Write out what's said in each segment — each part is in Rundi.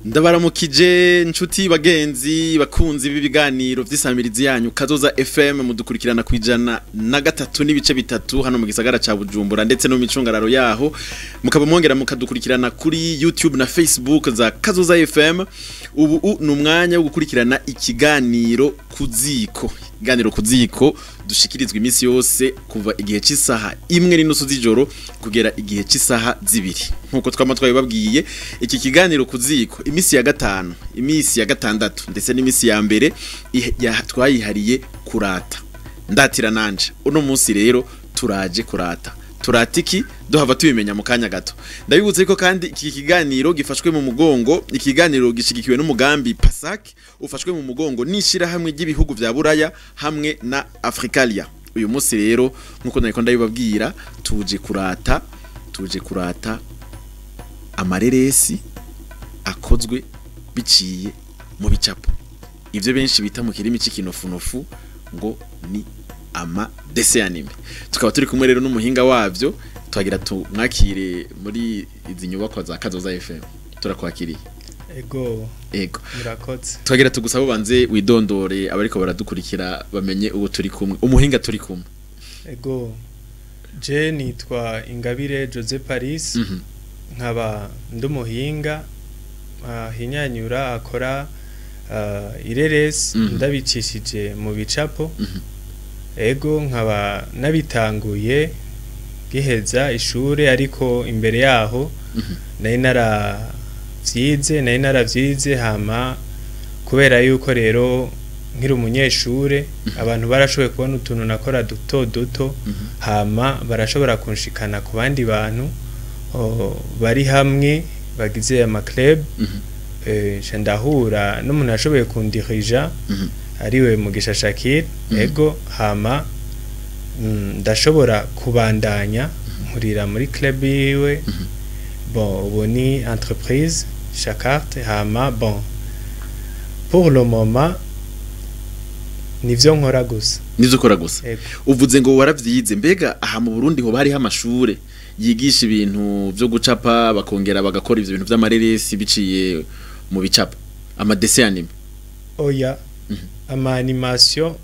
Ndabaramukije nshuti bagenzi bakunzi b'ibiganiro vy'isamirizi yanyu Kazoza FM mudukurikirana kwijana na gatatu n'ibice bitatu hano mu gisagara ca Bujumbura ndetse no mu micungararo yaho mukaba mwongera mukadukurikirana kuri YouTube na Facebook za Kazoza FM. Ubu numwanya wo gukurikirana ikiganiro kuziko dushikirizwa imisi yose kuva igihe cy'isaha 1:30 z'ijoro kugera igihe cy'isaha 2 nkuko twamatwaye babwiye iki kiganiro kuziko imisi ya gatanu imisi ya gatandatu ndetse n'imisi ya mbere twayihariye kurata ndatira nanje uno munsi rero turaje kurata turatiki duhava tubimenya mu kanya gato ndabibutse ko kandi iki kiganiro gifashwe mu mugongo ikiganiro gishigikiwe n'umugambi PASAC ufashwe mu mugongo nishira hamwe ry'ibihugu vya Buraya hamwe na Africalia. Uyu munsi rero nkuko nariko ndabibabwira tuje kurata amareresi akozwe biciye mu bicapo ivyo benshi bita mu kirimi c'ikinofunofu ngo ni ama dessin animée. Tukaba turi kumwe rero n'umuhinga wavyo twagira tumwakire muri izi nyubako za Kazoza FM. Turakwakiriye. Ego murakoze. Twagira tugusaba banze widondore abariko baradukurikira bamenye uwo turi kumwe umuhinga turi kumwe. Ego je nitwa Ingabire José Palice nkaba ndumuhinga hinyanyura akora ireresi ndabicishije mu bicapo. Ego nkaba nabitanguye giheza ishure ariko imbere yaho nari naravyize hama kubera yuko rero nkiri umunyeshure abantu barashoboye kubona utuntu nakora duto hama barashobora kunshikana ku bandi bantu bari hamwe bagize ama club ndahura n'umuntu yashoboye kundirija ariwe Mugisha Shakir. Ego hama ndashobora kubandanya nkurira muri club yiwe. Bon ubu ni entreprise Chacarte hama bon pour le moment nivyo nkora gusa. Uvuze ngo waravyize mbega aha mu Burundi ho bari amashure yigisha ibintu byo gucapa bakongera bagakora ivyo bintu vy'amareresi biciye mu bicapo ama dessin animé? Oya ama animation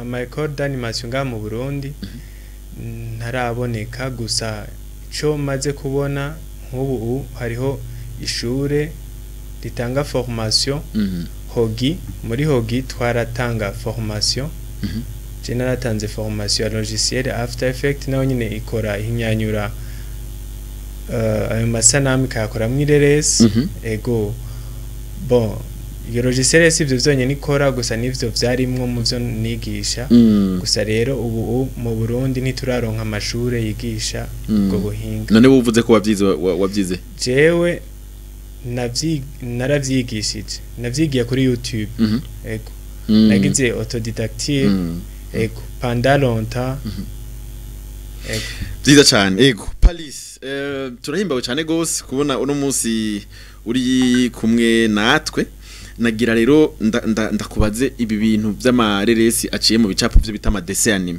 ama école d'animation nga mu Burundi ntaraboneka gusa cyo maze kubona nk'ubu hariho ishure ritanga formation Hogi muri Hogi twaratanga formation je naratanze formation ya logiciel After Effects nayo nyine ikora ihinyanyura ayo masanamu kakora mu reresi. Ego bon iyo logiciel sivyo vyonye nikora gusa nivyo vyarimwo mu byo nigisha gusa rero ubu mu Burundi nituraronka amashure yigisha ubwo buhinga. None uvuze ko wavyize? Jewe naravyigishije navyigiye kuri YouTube. Ego nagize autodidactique. Ego pendant longtemps. Ego vyiza cyane. Ego Palice turahimbawe cyane gose kubona uno munsi uri kumwe natwe. Nagira rero ndakubaze ibi bintu vy'amareresi aciye mu bicapo byo bita ama dessin animé.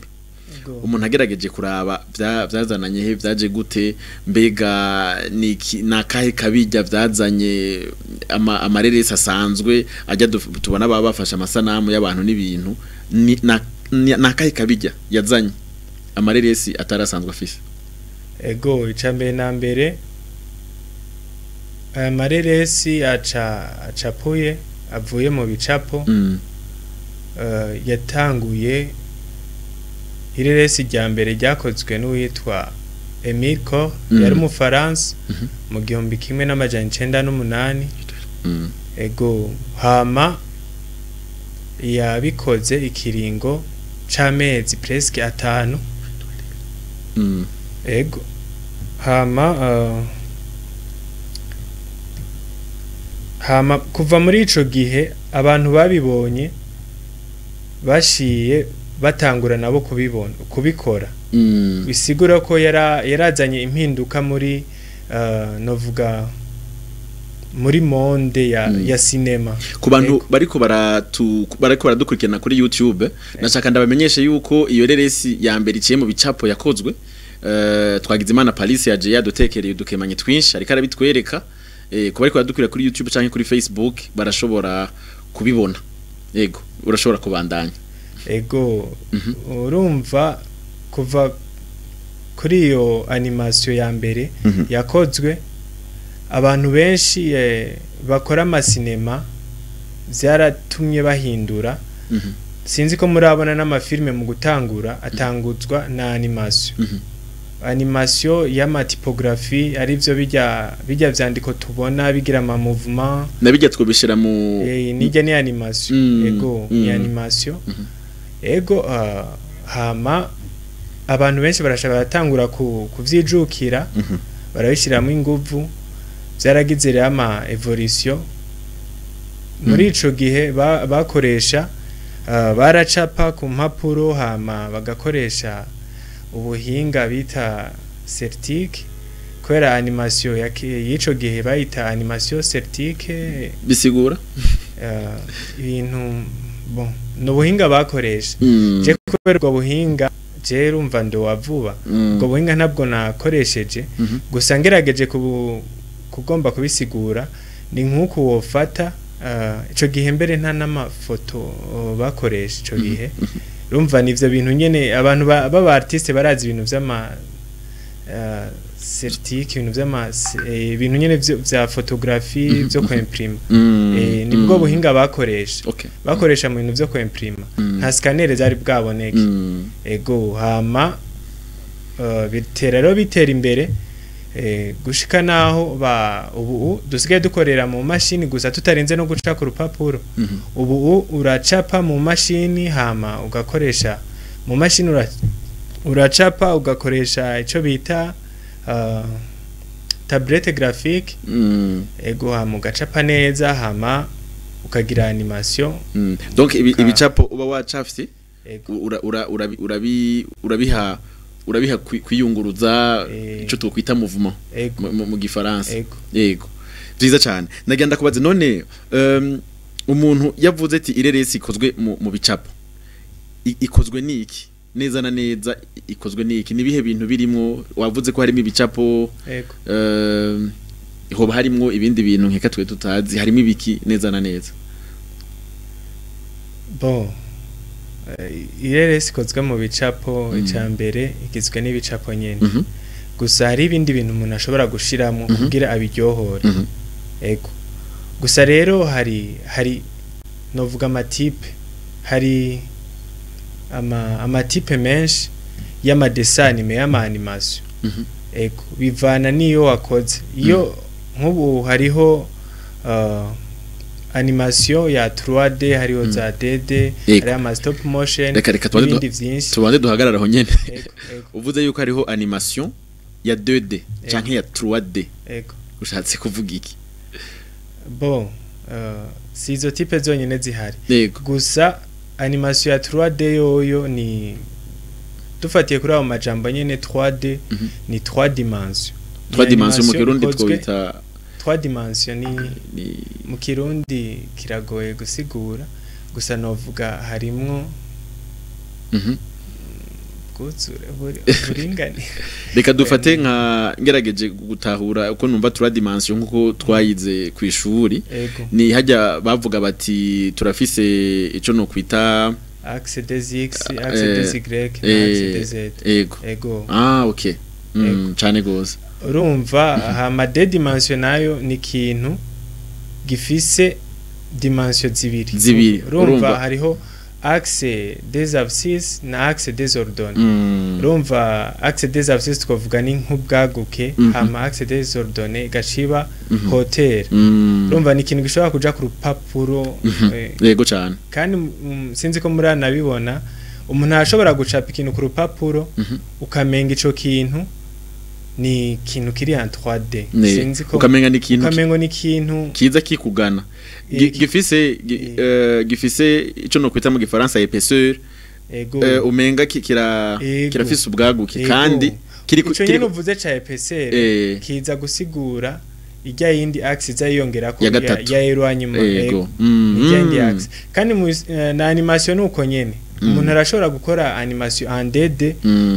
Umuntu agerageje kuraba vyazananye he vyaje gute mbega nakahe kabijya vyazanye amareresi asanzwe ajya tubona bafasha amasanamu y'abantu n'ibintu nakahe kabijya yazanye amareresi atarasanzwe afise? Ego icambere na mbere amareresi acapuye avuye mu bicapo yatanguye ireresi rya mbere ryakozwe n'uwitwa Emile yari mu France mu 1998. Ego hama yabikoze ikiringo c'amezi presque 5. Ego hama hama kuva muri ico gihe abantu babibonye bashiye batangura nabo kubikora bisigura ko yarazanye impinduka muri novuga muri monde ya cinema ku bantu bariko baradukurikirana kuri YouTube nashaka ndabamenyeshe yuko iyo reresi ya mbere iciye mu bicapo yakozwe twagize Imana Palice yaje yadutekereye udukemanye twinshi ariko arabitwereka kuba ariko baradukurira kuri YouTube canke kuri Facebook barashobora kubibona yego urashobora kubandanya ego urumva kuva kuri iyo animation ya mbere yakozwe abantu benshi bakora amasinema byaratumye bahindura sinzi ko murabona n'amafilme mu gutangura atanguzwa na animation y'amatipografi ari byo bijya vyandiko tubona bigira ama movement na bijya twobishira mu nijya ni animation ego ni animation ego hama abantu benshi barashaka batangura kuvyijukira barabishiramo inguvu byaragize rero ama evolution muri ico gihe bakoresha baracapa ku mpapuro hama bagakoresha ubuhinga bita certique kwera animation y'ico gihe bayita animation certique bisigura ibintu bon no buhinga bakoresha je kubera ubwo buhinga je rumva ndo wavuba ubwo buhinga ntabwo nakoresheje gusa ngerageje kugomba kubisigura ni nkuko wofata ico gihe mbere nta n'amafoto bakoresha ico gihe rumva nivyo bintu nyene abantu baba artiste barazi ibintu vy'ama certique ibintu nyene vya photographie vyo kwimprima nibwo buhinga bakoresha mu bintu vyo kwimprima nta scanner zari bwaboneke ego hama bitera imbere gushika naho ubu dusigaye dukorera mu mashini gusa tutarenze no guca ku rupapuro ubu uracapa mu mashini hama ugakoresha mu mashini uracapa ugakoresha ico bita tablette graphique ego hama ugacapa neza hama ukagira animation donc ibicapo uba wacafye urabiha kwiyunguruza ico twokwita mouvement mu gifaransa yego byiza cyane nagenda kubaza none umuntu yavuze ati ireresi ikozwe mu bicapo ikozwe niki neza na neza ikozwe niki nibihe bintu birimo wavuze ko harimo ibicapo hoba harimo ibindi bintu nkeka twe tutazi harimo ibiki neza na neza bon ireresi ikozwe mu bicapo icambere igizwe n'ibicapo nyene gusa hari ibindi bintu umuntu ashobora gushiramo kugira abiryohore ego gusa rero hari novuga amatipe hari amatipe menshi y'ama dessin animé y'ama animation ego bivana niyo wakoze iyo nk'ubu hariho animation ya 3D hariho za 2D hari ama stop motion ibindi vyinshi tubande duhagararaho nyene uvuze yuko hariho animation ya 2D canke ya 3D ushatse kuvuga iki bon si izo type zonyene zihari gusa animation ya 3D yoyo ni dufatiye kuri abo majambo nyene 3D ni 3 dimensions 3 dimensions mu kirundi twita 3 dimensions ni mu kirundi kiragoye gusigura gusa novuga harimwo buringani reka dufate nka ngerageje gutahura uko numva 3 dimensions nkuko twayize ku ishuri ni hajya bavuga bati turafise ico no kwita axe des x axe des y axe des z ego okay cyane gose urumva hama de dimension nayo ni kintu gifise dimension zibiri urumva hariho axe des abscisses na axe des ordonnées urumva axe des abscisses twavuga ni nk'ubwaguke hama axe des ordonnées gaciba hauteur urumva ni kintu gishobora kuja ku rupapuro yego cyane kandi sinzi ko muri nabibona umuntu ashobora gucapa ikintu ku rupapuro ukamenga ico kintu ni ikintu kiri en 3D sinzi ko ukamenga ni ikintu kiza kikugana gifise ico no kwita mu gifaransa épaisseur umenga kirafise ubwaguke kandi kiri uvuze ca épaisseur kiza gusigura ijya yindi axe zayongera ko ya erwanyuma n'ijya axe kandi na animation nuko nyene umuntu arashobora gukora animation en 2D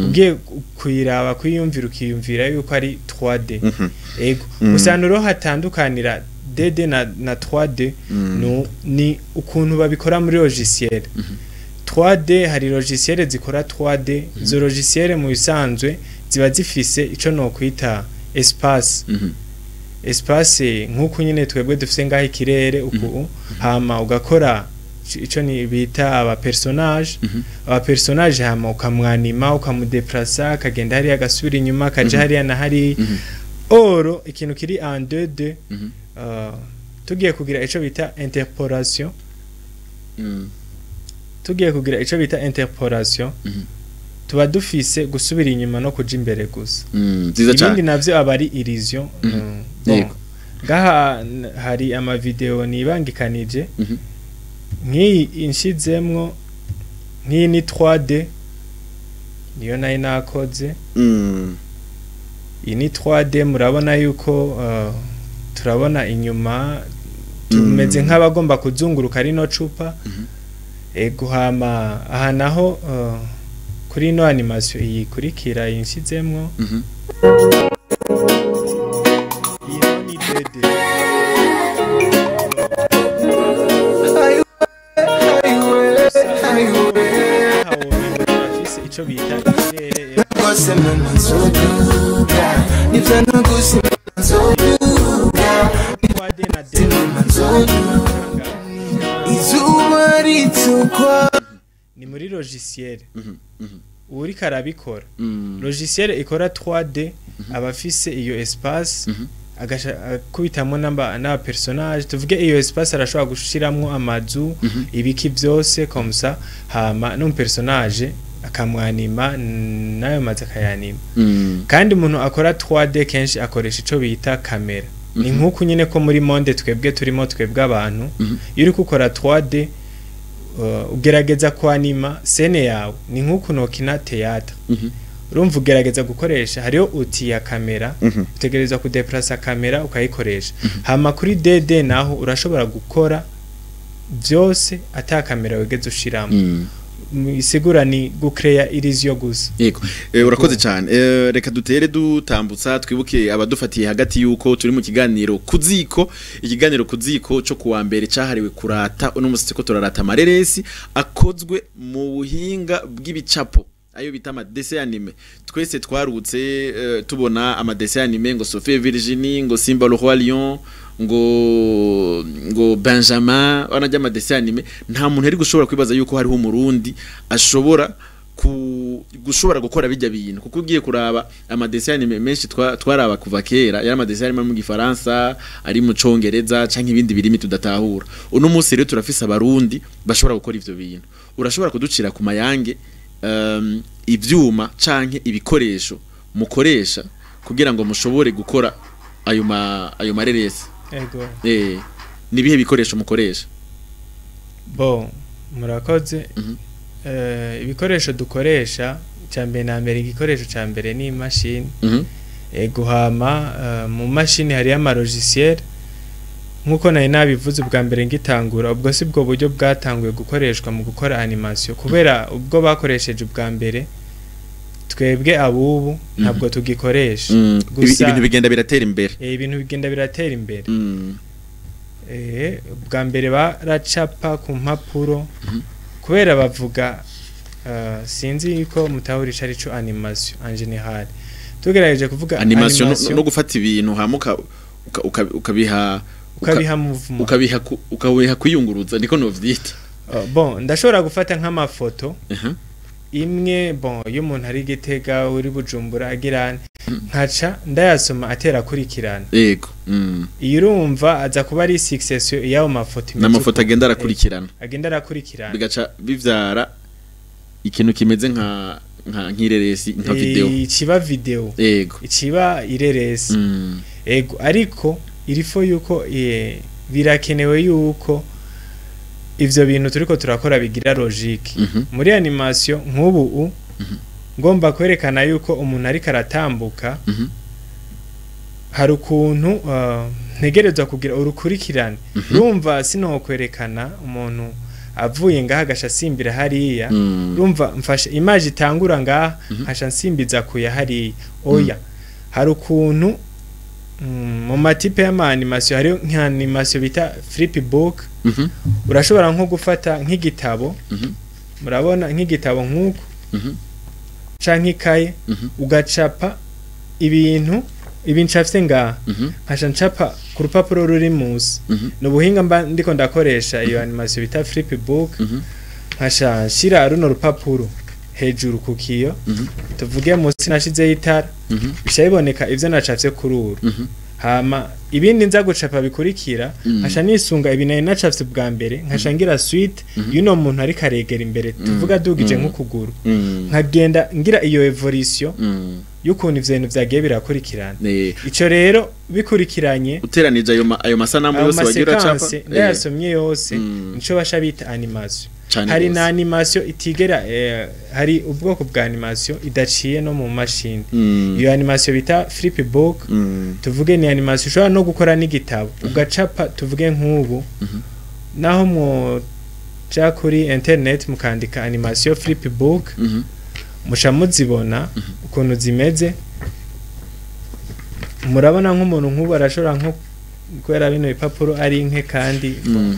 ugiye kuyiraba kuyumvira ukiyumvira yuko ari 3D ego usanuro hatandukanira 2D na 3D ni ukuntu babikora muri logiciel 3D hari logiciel zikora 3D zo logiciel mu bisanzwe ziba zifise ico no kwita espace espace nkuko nyine twebwe dufise ngaho ikirere uku hama ugakora ico ni bita aba personage hama ukamwanima ukamudeplacer kagenda hari agasubira inyuma kaje hari na hari oro ikintu kiri en 2D tugiye kugira ico bita interpolation tuba dufise gusubira inyuma no kuja imbere gusa ibindi navyo abari illusion gaha hari ama video nibangikanije nk'iyi inshizemwo nk'iyi ni 3D niyo nayo nakoze iyi ni 3D murabona yuko turabona inyuma tumeze nk'abagomba kuzunguruka rino cupa guhama aha naho kuri no animation iyi kurikira inshizemwo ico bita ikirere ni muri logiciel uri karabikora logiciel ikora 3D abafise iyo espace kubitamo na personnage tuvuge iyo espace arashobora gushiramwo amazu ibiki byose comme ça hama no personnage akamwanima nayo maze akayanima kandi umuntu akora 3D kenshi akoresha ico bita kamera ni nkuko nyine ko muri monde twebwe turimo twebwe abantu iyo uri gukora 3D ugerageza kwanima scene yawe ni nkuko nokina theatre urumva ugerageza gukoresha hariyo uti ya kamera utegereza kudeplacer kamera ukayikoresha hama kuri 2D naho urashobora gukora byose ata kamera wegeze ushiramo isigura ni gucrea illusion gusa yego urakoze cyane reka dutere dutambutsa twibuke abadufatiye hagati yuko turi mu kiganiro kuziko cyo kuwa mbere cyahariwe kurata uno musitse ko turarata amareresi akozwe mu buhinga bw'ibicapo ayo bita ama dessin animé twese twarutse tubona ama dessin animé ngo Sophie Virginie ngo Simba le Roi Lion ngo Benjamin wanajya ama dessin animé nta muntu ari gushobora kwibaza yuko hariho umurundi ashobora gushobora gukora bijya bintu kuko ugiye kuraba ama dessin animé menshi twaraba kuva kera yari ama dessin animé mu gifaransa ari mu congereza canke ibindi birimi tudatahura uno munsi rero turafise abarundi bashobora gukora ivyo bintu urashobora kuducira ku mayange ivyuma canke ibikoresho mukoresha kugira ngo mushobore gukora ayo mareresi ego nibihe bikoresho mukoresha bon murakoze ibikoresho dukoresha cyambere na mbere igikoresho cyambere ni machine guhama mu machine hari ama logiciel nkuko nayo nabivuze ubwa mbere ngitangura ubwo si bwo buryo bwatanguye gukoreshwa mu gukora animation kubera ubwo bakoresheje ubwa mbere twebwe abubu ntabwo tugikoresha gusa ibintu bigenda biratera imbere ubwa mbere baracapa ku mpapuro kubera bavuga sinzi yuko mutahurisha arico animation en general tugerageje kuvuga animation no gufata ibintu hamuka ukabiha movement ukabiha kuyunguruza niko novyita bon ndashobora gufata nk'amafoto imwe bon iyo umuntu ari Gitega uri Bujumbura agirana nkaca ndayasoma atera kurikirana yego iyo urumva aza kuba ari succession yawo mafoto n'amafoto agenda arakurikirana bigaca bivyara ikintu kimeze nk'ireresi nka video ikiba video yego ikiba ireresi ego ariko irifo yuko birakenewe yuko ivyo bintu turiko turakora bigira logique muri animation nk'ubu ngomba kwerekana yuko umuntu ari karatambuka hari ukuntu ntegerezwa kugira urukurikirane rumva sino kwerekana umuntu avuye ngaha gasha simbira hariya rumva mfasha image itangura ngaha hasha nsimbiza kuya hari oya hari ukuntu mu matipe y'ama animation hari nk'animation bita flip book urashobora nko gufata nk'igitabo murabona nk'igitabo nk'uko canke ikaye ugacapa ibintu ncafye ngaha nkasha ncapa ku rupapuro ruri munsi n'ubuhinga mba ndiko ndakoresha iyo animation bita flip book nkasha shira runo rupapuro hejuru kukiyo tuvuge munsi nashizeho itara bishayiboneka ivyo nacafye kuri uru hama ibindi nza gucapa bikurikira nkasha nisunga ibintu nacafye bwa mbere nkasha ngira suite yuno muntu ari karegera imbere tuvuga dugije nk'ukuguru nkagenda ngira iyo evolution yukuntu ivyo bintu vyagiye birakurikirana ico rero bikurikiranye uteranije ayo masanamu yose wagira capa ndayasomye yose nico basha bita animation hari na animation itigera hari ubwoko bwa animation idaciye no mu machine iyo animation bita flip book tuvuge ni animation ushobora no gukora n'igitabo ugacapa tuvuge nk'ubu naho mu kuri internet mukandika animation flip book musha muzibona ukuntu zimeze murabona nk'umuntu nk'ubu arashobora nko kwera bino bipapuro ari nke kandi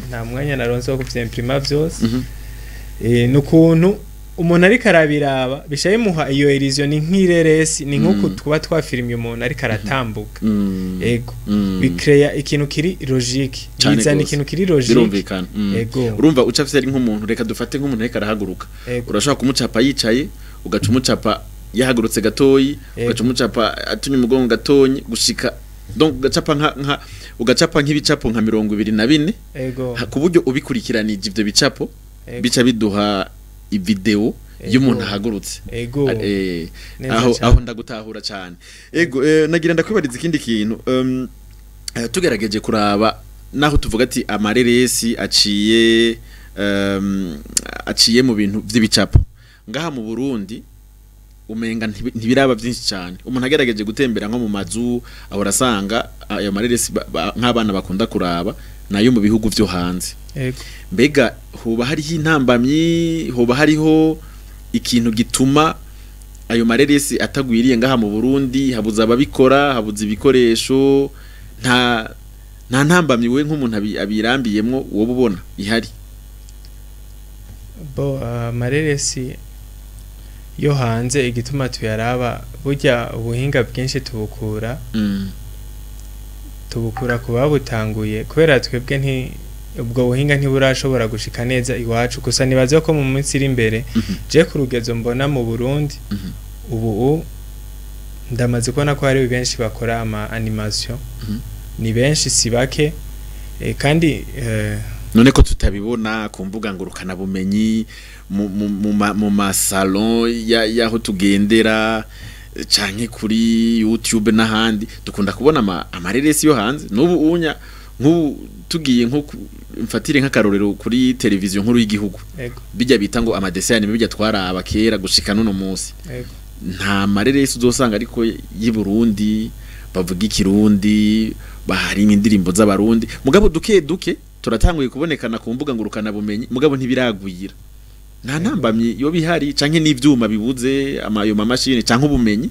nta mwanya naronse wo kuvyimprima vyose nukuntu umuntu ari karabiraba bishaye muha iyo illusion ni nk'ireresi ni nkuko twaba twafilmye umuntu ari karatambuka ego bikreya ikintu kiri logique bizana ikintu kiri logique ego urumva ucafise ari nk'umuntu reka dufate nk'umuntu reka arahaguruka urashaka kumucapa yicaye ugaca umucapa yahagurutse gatoyi ugaca umucapa atunye umugongo gatonyi gushika donc ugacapa nk'ibicapo nka 24 ego ku buryo ubikurikiranije ivyo bicapo bica biduha ivideo y'umuntu ahagurutse ego aho ndagutahura cyane ego nagira ndakwibariza ikindi kintu tugerageje kuraba naho tuvuga ati amareresi aciye mu bintu by'ibicapo ngaha mu Burundi umenga ntibiraba byinshi cyane umuntu agerageje gutembera nko mu mazu ahora asanga ayo mareresi nk'abana bakunda kuraba nayo mu bihugu byo hanze mbega hoba hariho intambamyi hoba hariho ikintu gituma ayo mareresi atagwiriye ngaha mu Burundi habuze ababikora habuze ibikoresho nta ntambamyi we nk'umuntu abirambiyemwo wowe ubona ihari bo mareresi yo hanze igituma tuyaraba burya ubuhinga bwinshi tubukura ku babutanguye kubera twebwe ubwo buhinga ntiburashobora gushika neza iwacu gusa nibaze ko mu minsi iri imbere je ku rugezo mbona mu Burundi ubu ndamaze kubona ko hari benshi bakora ama animation ni benshi sibake kandi none ko tutabibona ku mbuga ngurukana bumenyi mu masalon yaho tugendera canke kuri YouTube n'ahandi dukunda kubona amareresi yo hanze n'ubu unya tugiye nko mfatire nk'akarorero kuri televiziyo nkuru y'igihugu bijya bita ngo amadessin bijya twaraba kera gushika none munsi nta mareresi uzosanga ariko y'i Burundi bavuga ikirundi bahari indirimbo z'abarundi mugabo duke turatanguye kubonekana ku mbuga ngurukana bumenyi mugabo ntibiragwira nta ntambamye yo bihari canke n'ivyuma bibuze amayo mashine canke ubumenyi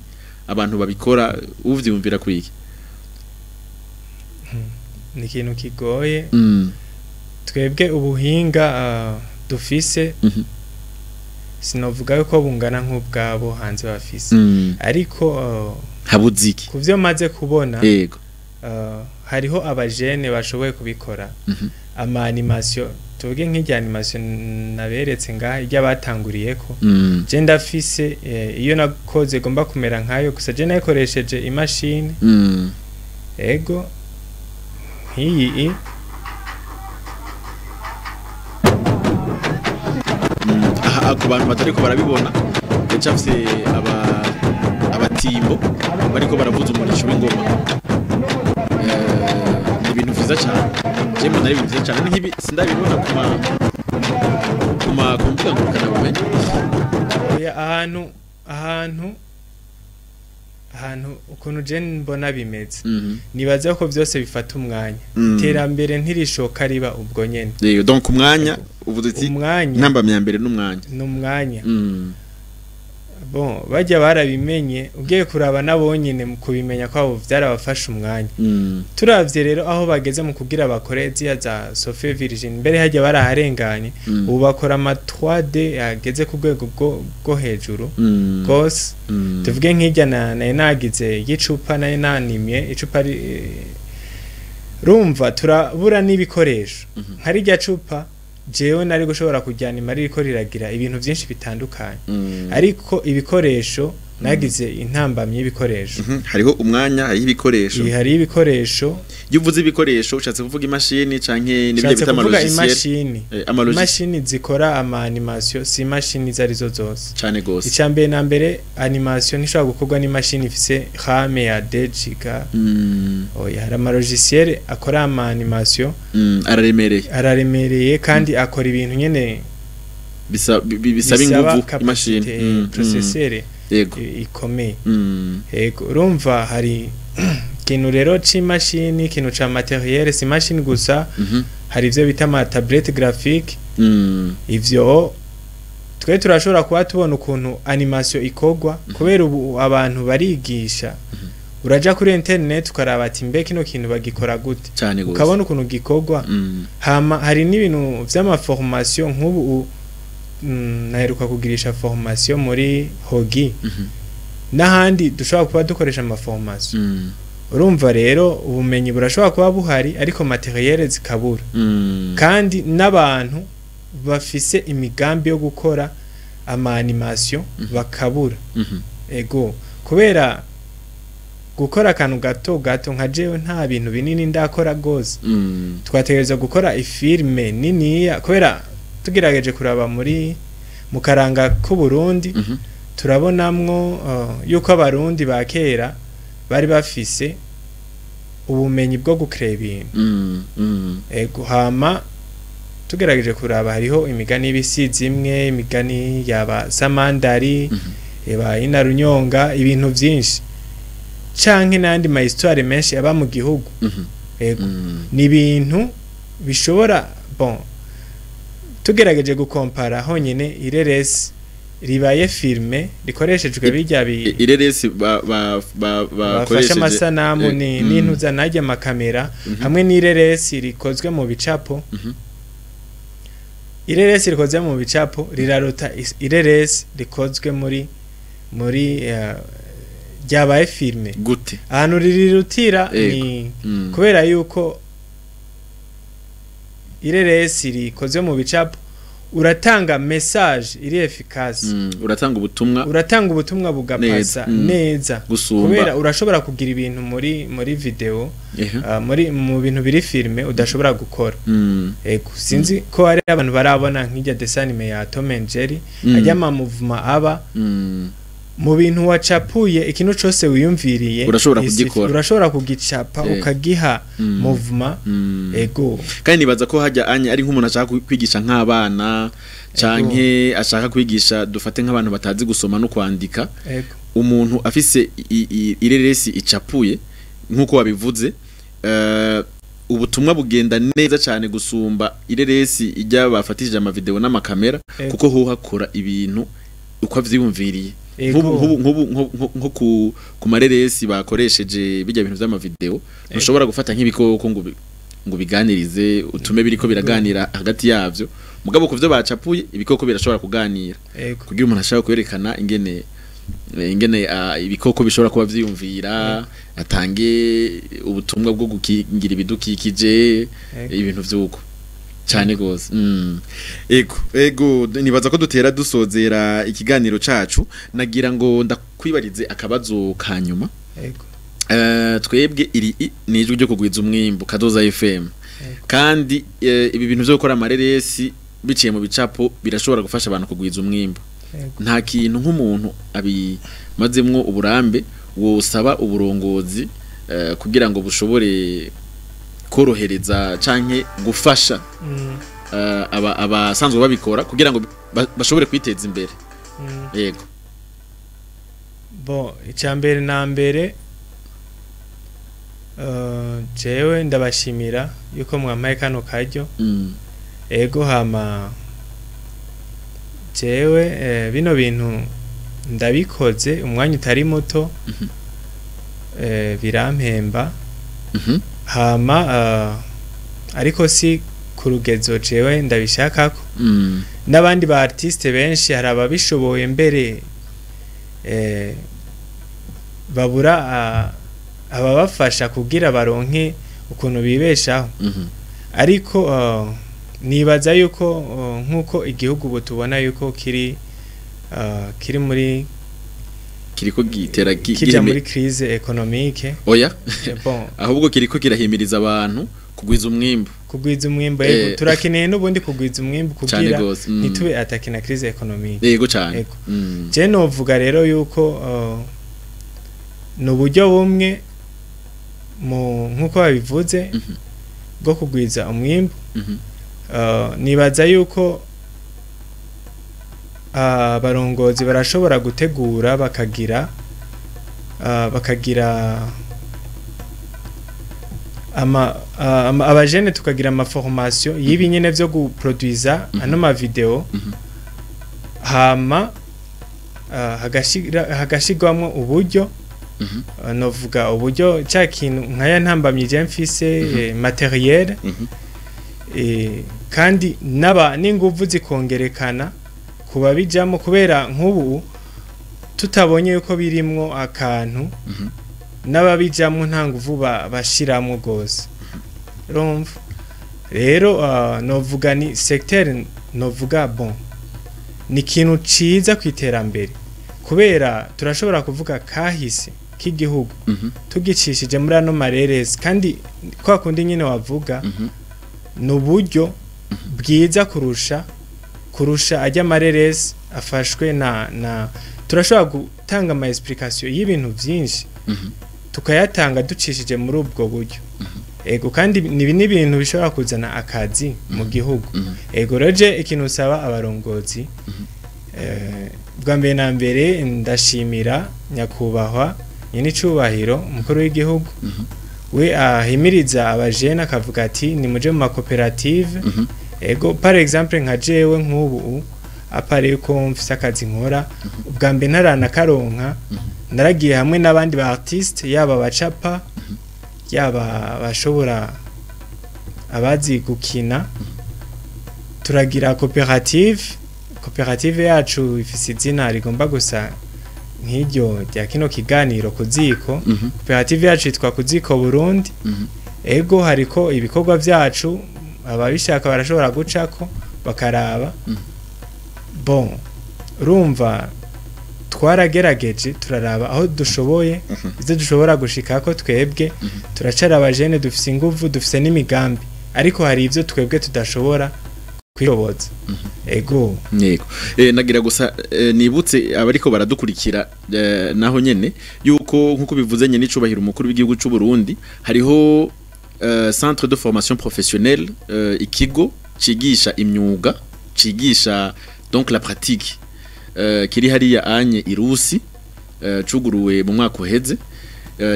abantu babikora uvyumvira kwiki ni ikintu kigoye twebwe ubuhinga dufise sinovuga yuko bungana nk'ubwabo hanze bafise ariko habuziki kuvyo maze kubona yego hariho abajene bashoboye kubikora ama animation tuvuge nk'ijya animation naberetse ngaha ijya batanguriyeko je ndafise iyo nakoze gomba kumera nkayo gusa je nakoresheje imashine ego iyi ku bantu batari ko barabibona ncafise abatimbo bariko baravuza umurisho w'ingoma ibintu vyiza cyane je mbona ari ibintu vyiza cyane nk'ibi sindabibona kuma kumbuga ngurukanabumenyi ahantu ukuntu je mbona bimeze nibaza ko byose bifata umwanya iterambere ntirishoka riba ubwo nyene yego donc umwanya uvuze ntamba myambere n'umwanya bon bajya barabimenye ugiye kuraba nabonyene mu kubimenya kwabo byarabafasha umwanya turavye rero aho bageze mu kugira bakore ziya za Sophie Virgin mbere hajya baraharenganye ubu bakora ama 3D yageze ku rwego go hejuru gose tuvuge nk'ijya nagize y'icupa nayo nanimye icupa rumva turabura n'ibikoresho hari rya cupa jewe nari gushobora kujyana imari riko riragira ibintu byinshi bitandukanye ariko ibikoresho nagize intambamye y'ibikoresho hariho umwanya hari ibikoresho yuvuze ibikoresho ushatse kuvuga imashini canke nibyo bita imashini zikora ama animation si imashini zarizo zose cyane gose icambere na mbere animation nishobora gukorwa n'imashini ifise RAM ya 2 GB oya hari ama logiciel akora ama animation araremereye kandi akora ibintu nyene bisaba inguvu imashini processeur ikomeye yego urumva hari kintu rero c'imashini kintu ca materiel si machine gusa hari ivyo bita ama tablette graphique ivyo twe turashobora kuba tubona ukuntu animation ikogwa kubera ubu abantu barigisha uraja kuri internet ukaraba ati mbe kino kintu bagikora gute ukabona ukuntu gikogwa hama hari n'ibintu vy'ama formation nk'ubu naheruka kugirisha formation muri hogi n'ahandi dushobora kuba dukoresha ama formation urumva rero ubumenyi burashobora kuba buhari ariko materiel zikabura kandi n'abantu bafise imigambi yo gukora ama animation bakabura ego kubera gukora akantu gato nka jewe nta bintu binini ndakora gose twategereza gukora ifilme niniya kubera tugerageje kuraba mu karanga ku Burundi turabonamwo yuko abarundi bakera bari bafise ubumenyi bwo gukreba ibintu ego hama tugerageje kuraba hariho imigani y'ibisizi imwe imigani yaba samandari eba inarunyonga ibintu byinshi canke nandi ma histoire menshi aba mu gihugu ego ni ibintu bishobora bon tugerageje gukompara honyene ireresi ribaye filme rikoreshejwe bijya ireresi bafashe amasanamu n'intuza najya amakamera hamwe n'ireresi rikozwe mu bicapo ireresi rikozwe mu bicapo rirarota ireresi rikozwe muri ryabaye filme gute ahantu ririrutira ni kubera yuko ireresi rikozwe mu bicapo uratanga message iri efficace uratanga ubutumwa bugapasa neza kubera urashobora kugira ibintu muri video mu bintu biri filme udashobora gukora ego sinzi ko hari abantu barabona nk'ijya dessin animée ya Tom and Jerry ajya ama movement aba mu bintu wacapuye ikintu cyose wiyumviriye urashobora kugicapa ukagiha movement ego kandi nibaza ko hajya ari nk'umuntu ashaka kwigisha nk'abana canke ashaka kwigisha dufate nk'abantu batazi gusoma no kwandika umuntu afise ireresi icapuye nkuko wabivuze ubutumwa bugenda neza cyane gusumba ireresi ijya bafatishije ama video n'amakamera kuko ho hakora ibintu uko avyiyumviriye nko ku mareresi bakoresheje bijya bintu by'ama video ushobora gufata nk'ibikoko ngo biganirize utume biriko biraganira hagati yavyo mugabo ku byo bacapuye ibikoko birashobora kuganira kugira umuntu ashaka kwerekana ingene ibikoko bishobora kuba vyiyumvira atange ubutumwa bwo gukingira ibidukikije ibintu vy'uko cyane gose ego nibaza ko dutera dusozera ikiganiro cacu nagira ngo ndakwibarize akabazo kanyuma twebwe iri nijwe ryo kugwiza umwimbo Kadoza FM kandi ibi bintu byo gukora amareresi biciye mu bicapo birashobora gufasha abantu kugwiza umwimbo nta kintu nk'umuntu abimazemwo uburambe wosaba uburongozi kugira ngo bushobore korohereza canke gufasha abasanzwe babikora kugira ngo bashobore kwiteza imbere. Yego. Bo icambere na mbere jewe ndabashimira yuko mwampaye kano karyo. Ego hama jewe bino bintu ndabikoze umwanya utari muto birampemba hama ariko si ku rugezo jewe ndabishakako n'abandi ba artiste benshi hari ababishoboye mbere babura ababafasha kugira baronke ukuntu bibeshaho ariko nibaza yuko nkuko igihugu tubona yuko kiri muri kiriko gitera kija muri crise économique. Oya bon ahubwo kiriko kirahimiriza abantu kugwiza umwimbo yego turakeneye n'ubundi kugwiza umwimbo kugira nitube atakina crise économique. Yego cyane je novuga rero yuko no buryo bumwe mu nkuko babivuze bwo kugwiza umwimbo. Nibaza yuko abarongozi barashobora gutegura bakagira abajene tukagira ama formation yibi nyene vyo guproduiza ano ma video hama hagashigwamwo uburyo novuga uburyo cya kintu nkaya ntambamye je mfise materiel kandi n'inguvu zikongerekana kuba bijamo kubera nk'ubu tutabonye yuko birimwo akantu n'ababijamo nta nguvu bashiramo gose urumva rero novuga ni secteur novuga bon ni kintu ciza kwiterambere kubera turashobora kuvuga kahise k'igihugu tugicishije muri ano mareresi kandi kwa kundi nyine wavuga n'uburyo bwiza kurusha ajya mareresi afashwe na turashobora gutanga ama explication y'ibintu byinshi tukayatanga ducishije muri ubwo buryo ego kandi ni ibintu bishobora kuzana akazi mu gihugu ego roje ikintu usaba abarongozi bwa mbere na mbere ndashimira nyakubahwa nyine icubahiro umukuru w'igihugu we ahimiriza abajene akavuga ati ni muje mu makoperative ego par exemple nka jewe nk'ubu apare ko mfise akazi nkora ubwa mbere ntarana karonka naragiye hamwe n'abandi ba artiste yaba bacapa yaba bashobora abazi gukina turagira koperative yacu ifise izina rigomba gusa nk'iryo rya kino kiganiro kuziko koperative yacu yitwa kuziko Burundi ego hariko ibikorwa vyacu ababishaka barashobora gucako bakaraba bon urumva twaragerageje turaraba aho dushoboye izo dushobora gushikako twebwe turacara abajene dufise inguvu dufise n'imigambi ariko hari ivyo twebwe tudashobora kwiroboza ego yego nagira gusa nibutse abariko baradukurikira naho nyene yuko nkuko bivuze nyene icubahira umukuru w'igihugu c'u Burundi hariho centre de formation professionnelle ikigo cigisha imyuga cigisha donc la pratique kiri hariya anye irusi cuguruwe mu mwaka uheze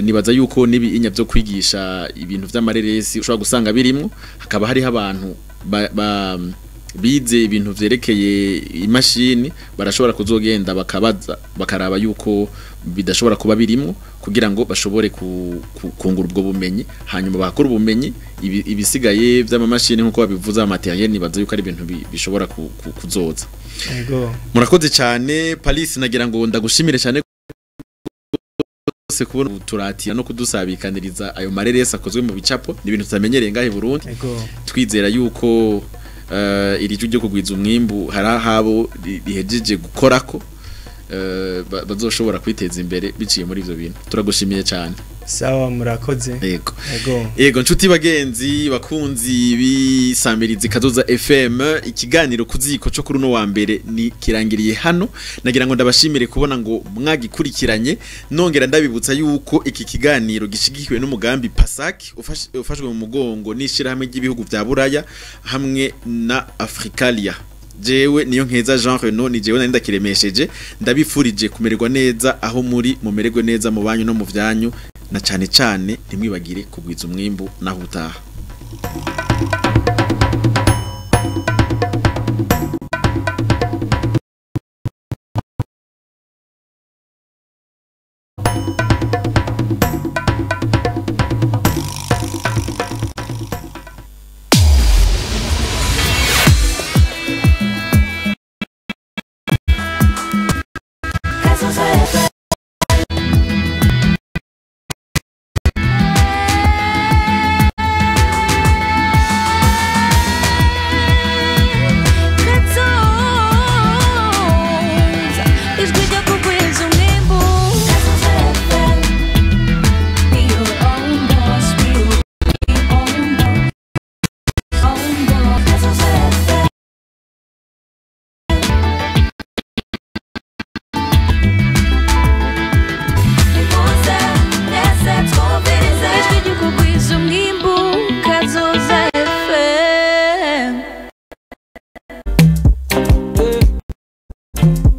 nibaza yuko nibi inya byo kwigisha ibintu vy'amareresi ushobora gusanga birimwo hakaba hari abantu bize ibintu vyerekeye imashini barashobora kuzogenda bakabaza bakaraba yuko bidashobora kuba birimwo kugira ngo bashobore kungura ubwo bumenyi hanyuma bakora ubumenyi ibisigaye vy'amamashini nkuko babivuza materiel nibaza yuko ari ibintu bishobora kuzoza. Yego murakoze cyane Palice nagira ngo ndagushimire cyane kubona uturatira no kudusabikaniriza ayo mareresi akozwe mu bicapo ni ibintu tutamenyereye ngahe Burundi twizera yuko iri ryo kugwiza umwimbu hari ahabo rihejeje gukorako bazoshobora kwiteza imbere biciye muri ivyo bintu. Turagushimiye cyane. Sawa murakoze. Yego nshuti bagenzi bakunzi bisamirizi Kazoza FM, ikiganiro kuziko cyo kuri no wa mbere ni kirangiriye hano. Nagira ngo ndabashimire kubona ngo mwagikurikiranye, nongera ndabibutsa yuko iki kiganiro gishigikiwe n'umugambi PASAC ufashwe mu mugongo n'ishira hamwe ry'ibihugu bya Buraya hamwe na Africalia. Jewe niyo nkeza Jean Renaud ni jewe nanda kiremesheje, ndabifurije kumererwa neza aho muri mumererwe neza mu banyu no mu vyanyu, na cyane cyane ntimwibagire kugwiza umwimbu naho utaha.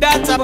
That's a